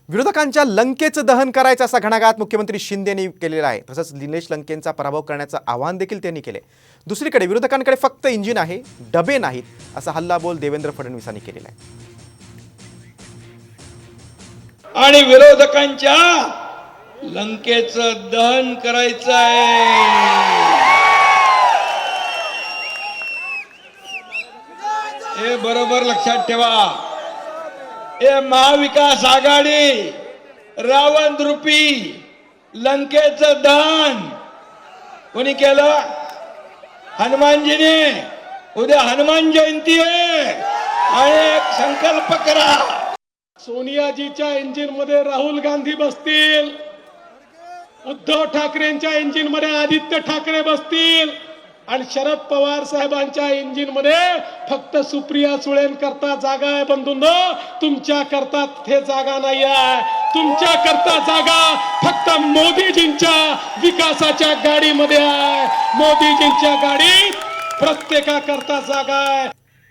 विरोधकांच्या लंकेचं दहन करायचं असा घणाघात मुख्यमंत्री शिंदेंनी केलेला आहे। तसंच निलेश लंकेंचा पराभव करण्याचं आवाहन देखील त्यांनी केले। दुसरीकडे विरोधकांकडे फक्त इंजिन आहे, डबे नाहीत असा हल्लाबोल देवेंद्र फडणवीसांनी केलेला आहे। आणि विरोधकांच्या लंकेचं दहन करायचं आहे। हे बरोबर लक्षात ठेवा। हे महाविकास आघाडी रावण रूपी लंकेचं दहन कोणी केलं? हनुमानजीने। उद्या हनुमान जयंती आहे आणि एक संकल्प करा। सोनियाजीच्या इंजिन मध्ये राहुल गांधी बसतील, उद्धव ठाकरेंच्या इंजिन मध्ये आदित्य ठाकरे बसतील आणि शरद पवार साहेबांच्या इंजिन मध्ये फक्त सुप्रिया सुळेंकरता जागा आहे। बंधूंनो, तुमच्या करता ते जागा नाही आहे। तुमच्या करता जागा फक्त मोदीजींच्या विकासाच्या गाडीमध्ये आहे। मोदीजींच्या गाडीत प्रत्येकाकरता जागा आहे।